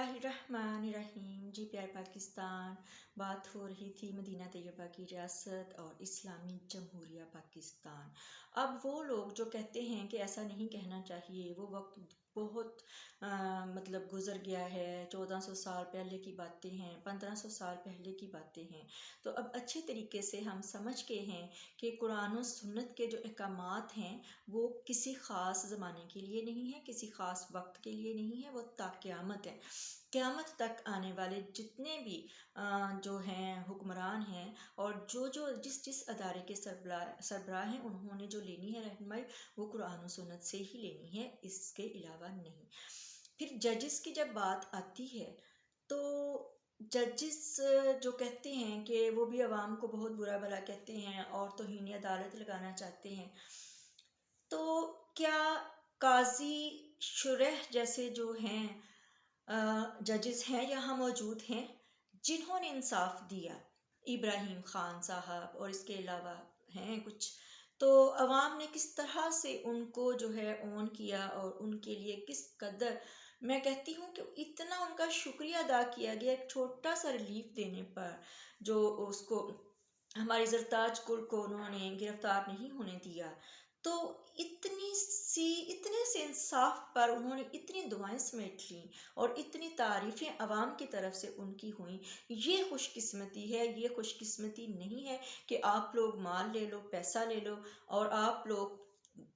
बिस्मिल्लाहिर्रहमानिर्रहीम। जी प्यारे पाकिस्तान, बात हो रही थी मदीना तैयबा की रियासत और इस्लामी जमहूरिया पाकिस्तान। अब वो लोग जो कहते हैं कि ऐसा नहीं कहना चाहिए, वो वक्त बहुत मतलब गुजर गया है, 1400 साल पहले की बातें हैं, 1500 साल पहले की बातें हैं। तो अब अच्छे तरीके से हम समझ के हैं कि कुरान और सुन्नत के जो अहकामात हैं वो किसी ख़ास ज़माने के लिए नहीं है, किसी ख़ास वक्त के लिए नहीं है, वो ता क़यामत है। क़यामत तक आने वाले जितने भी जो हैं हुक्मरान हैं और जो जो जिस जिस अदारे के सरबराह हैं, उन्होंने जो लेनी है रहनुमाई, वो कुरान और सुन्नत से ही लेनी है, इसके अलावा नहीं। फिर जजिस की जब बात आती है तो जजिस जो कहते हैं कि वो भी अवाम को बहुत बुरा भला कहते हैं और तौहीन अदालत लगाना चाहते हैं। तो क्या काजी शुरह जैसे जो हैं जजेस हैं यहाँ मौजूद हैं जिन्होंने इंसाफ दिया, इब्राहिम खान साहब और इसके अलावा हैं कुछ, तो अवाम ने किस तरह से उनको जो है ऑन किया और उनके लिए किस कदर, मैं कहती हूँ कि इतना उनका शुक्रिया अदा किया गया एक छोटा सा रिलीफ देने पर, जो उसको हमारी जरताज कुल को उन्होंने गिरफ्तार नहीं होने दिया। तो इतने से इंसाफ पर उन्होंने इतनी दुआएं समेट लीं और इतनी तारीफ़ें अवाम की तरफ से उनकी हुई। ये खुशकिस्मती है, ये खुशकिस्मती नहीं है कि आप लोग माल ले लो, पैसा ले लो और आप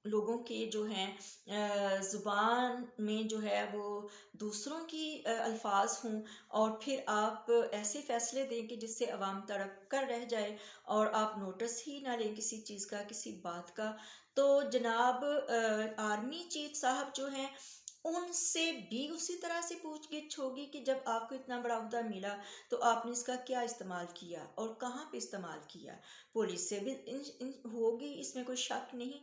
लोगों के जो हैं ज़ुबान में जो है वो दूसरों की अल्फाज हों और फिर आप ऐसे फ़ैसले दें कि जिससे अवाम तड़प कर रह जाए और आप नोटिस ही ना लें किसी चीज़ का, किसी बात का। तो जनाब आर्मी चीफ साहब जो हैं उनसे भी उसी तरह से पूछगिछ होगी कि जब आपको इतना बड़ा ओहदा मिला तो आपने इसका क्या इस्तेमाल किया और कहाँ पे इस्तेमाल किया। पुलिस से भी होगी, इसमें कोई शक नहीं,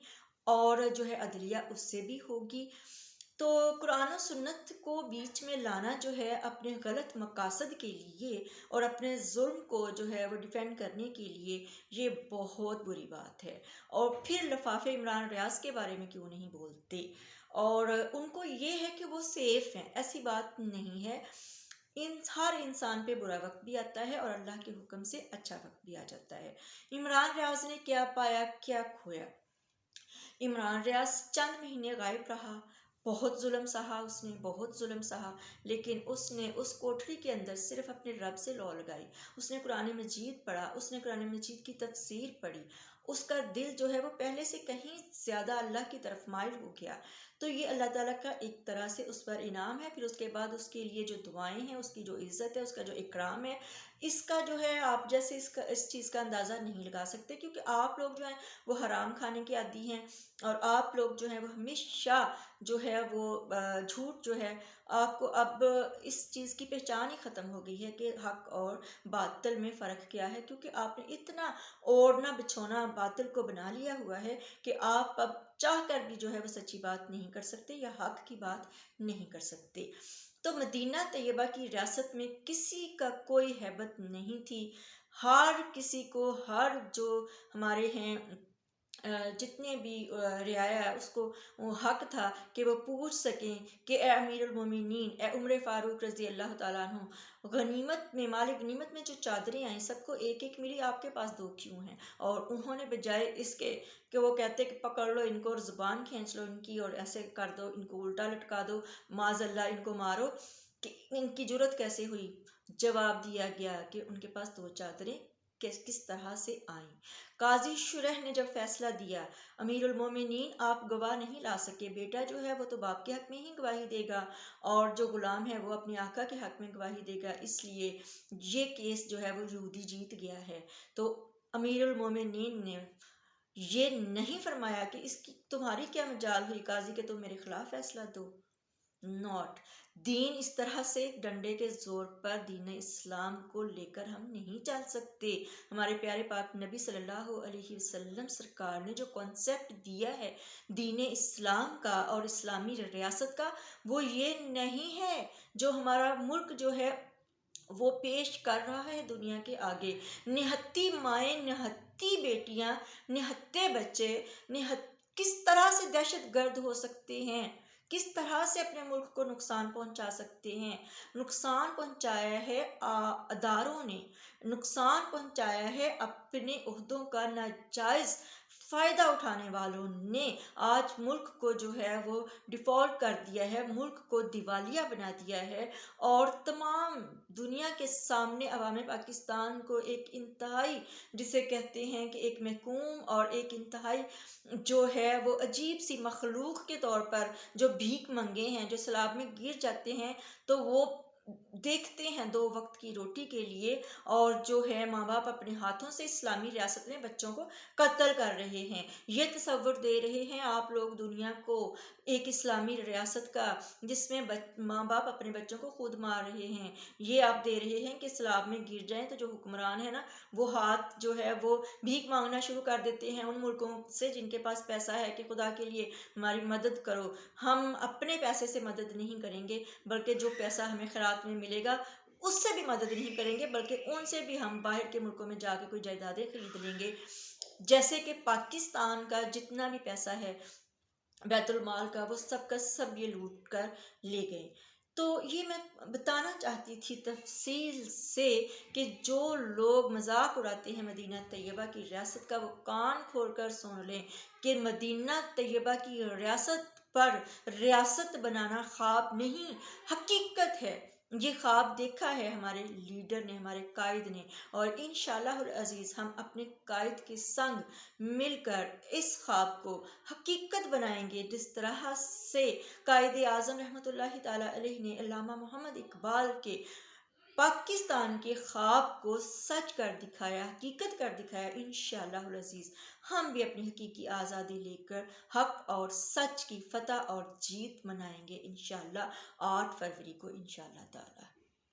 और जो है अदलिया उससे भी होगी। तो कुरान और सुन्नत को बीच में लाना जो है अपने गलत मकासद के लिए और अपने जुल्म को जो है वो डिफेंड करने के लिए, ये बहुत बुरी बात है। और फिर लफाफे इमरान रियाज के बारे में क्यों नहीं बोलते, और उनको ये है कि वो सेफ हैं, ऐसी बात नहीं है। हर इंसान पे बुरा वक्त भी आता है और अल्लाह के हुक्म से अच्छा वक्त भी आ जाता है। इमरान रियाज ने क्या पाया, क्या खोया। इमरान रियाज चंद महीने गायब रहा, बहुत जुल्म सहा उसने, बहुत जुल्म सहा, लेकिन उसने उस कोठरी के अंदर सिर्फ अपने रब से लौ लगाई। उसने कुरान मजीद पढ़ा, उसने कुरान मजीद की तफसीर पढ़ी, उसका दिल जो है वो पहले से कहीं ज़्यादा अल्लाह की तरफ माइल हो गया। तो ये अल्लाह ताला का एक तरह से उस पर इनाम है। फिर उसके बाद उसके लिए जो दुआएं हैं, उसकी जो इज़्ज़त है, उसका जो इकराम है, इसका जो है आप जैसे इस चीज़ का अंदाज़ा नहीं लगा सकते, क्योंकि आप लोग जो हैं वो हराम खाने के आदी हैं और आप लोग जो है वो हमेशा जो है वो झूठ जो है, आपको अब इस चीज़ की पहचान ही ख़त्म हो गई है कि हक और बातिल में फ़र्क क्या है, क्योंकि आपने इतना ओढ़ना बिछोना बातिल को बना लिया हुआ है कि आप अब चाह कर भी जो है वो सच्ची बात नहीं कर सकते या हक की बात नहीं कर सकते। तो मदीना तैयबा की रियासत में किसी का कोई हैबत नहीं थी। हर किसी को, हर जो हमारे हैं जितने भी रियाया है उसको वो हक था कि वो पूछ सकें कि ए अमीरुल मोमिनीन, ए उम्र फ़ारूक रज़ी अल्लाह ताला अन्हु, गनीमत में, माल गनीमत में जो चादरें आई सबको एक एक मिली, आपके पास दो क्यों हैं। और उन्होंने बजाय इसके कि वो कहते कि पकड़ लो इनको और ज़ुबान खींच लो इनकी और ऐसे कर दो, इनको उल्टा लटका दो, माज़ल्ला इनको मारो, कि इनकी जुर्रत कैसे हुई। जवाब दिया गया कि उनके पास दो चादरें किस किस तरह से आई। काजी शुरह ने जब फैसला दिया, अमीरुल मोमिनीन आप गवाह नहीं ला सके, बेटा जो है वो तो बाप के हक में ही गवाही देगा और जो गुलाम है वो अपने आका के हक में गवाही देगा, इसलिए ये केस जो है वो यहूदी जीत गया है। तो अमीरुल मोमिनीन ने ये नहीं फरमाया कि इसकी तुम्हारी क्या मजाल हुई काजी के तुम मेरे खिलाफ फैसला दो। नॉट। दीन इस तरह से डंडे के जोर पर दीन इस्लाम को लेकर हम नहीं चल सकते। हमारे प्यारे पाक नबी सल्लल्लाहु अलैहि वसल्लम सरकार ने जो कॉन्सेप्ट दिया है दीन इस्लाम का और इस्लामी रियासत का, वो ये नहीं है जो हमारा मुल्क जो है वो पेश कर रहा है दुनिया के आगे। निहत्ती माएँ, निहत्ती बेटियां, निहत्ते बच्चे, किस तरह से दहशत गर्द हो सकते हैं। کس طرح سے اپنے ملک کو نقصان پہنچا سکتے ہیں۔ نقصان پہنچایا ہے اداروں نے، نقصان پہنچایا ہے اپنے عہدوں کا ناجائز فائدہ اٹھانے والوں نے۔ آج ملک کو جو ہے وہ ڈیفالٹ کر دیا ہے، ملک کو دیوالیہ بنا دیا ہے، اور تمام دنیا کے سامنے عوام پاکستان کو ایک انتہائی، جسے کہتے ہیں کہ ایک محکوم اور ایک انتہائی جو ہے وہ عجیب سی مخلوق کے طور پر، جو بھیک منگے ہیں، جو سیلاب میں گر جاتے ہیں تو وہ دیکھتے ہیں دو وقت کی روٹی کے لیے، اور جو ہے ماں باپ اپنے ہاتھوں سے اسلامی ریاست میں بچوں کو قتل کر رہے ہیں۔ یہ تصور دے رہے ہیں آپ لوگ دنیا کو ایک اسلامی ریاست کا، جس میں ماں باپ اپنے بچوں کو خود مار رہے ہیں۔ یہ آپ دے رہے ہیں کہ سیلاب میں گر جائیں تو جو حکمران ہے نا، وہ ہاتھ جو ہے وہ بھیک مانگنا شروع کر دیتے ہیں ان ملکوں سے جن کے پاس پیسہ ہے، کہ خدا کے لیے ہماری مدد کرو۔ ہم اپنے پیسے سے مدد نہیں کریں گے، بلکہ جو پیسہ ہمیں خیرات میں ملے گا اس سے بھی مدد نہیں کریں گے، بلکہ ان سے بھی ہم باہر کے ملکوں میں جا کے کوئی جائیدادیں خرید لیں گے۔ جیسے کہ پاکستان کا جتنا بھی پیسہ ہے بیت المال کا، وہ سب کا سب یہ لوٹ کر لے گئے۔ تو یہ میں بتانا چاہتی تھی تفصیل سے کہ جو لوگ مذاق اڑاتے ہیں مدینہ طیبہ کی ریاست کا، وہ کان کھول کر سن لیں کہ مدینہ طیبہ کی ریاست پر ریاست بنانا خواب نہیں، حقیقت ہے۔ یہ خواب دیکھا ہے ہمارے لیڈر نے، ہمارے قائد نے، اور انشاءاللہ العزیز ہم اپنے قائد کے سنگ مل کر اس خواب کو حقیقت بنائیں گے، جس طرح سے قائد اعظم رحمۃ اللہ تعالی علیہ نے علامہ محمد اقبال کے پاکستان کے خواب کو سچ کر دکھایا، حقیقت کر دکھایا۔ انشاءاللہ العزیز ہم بھی اپنی حقیقی آزادی لے کر حق اور سچ کی فتح اور جیت منائیں گے انشاءاللہ 8 فروری کو انشاءاللہ تعالی۔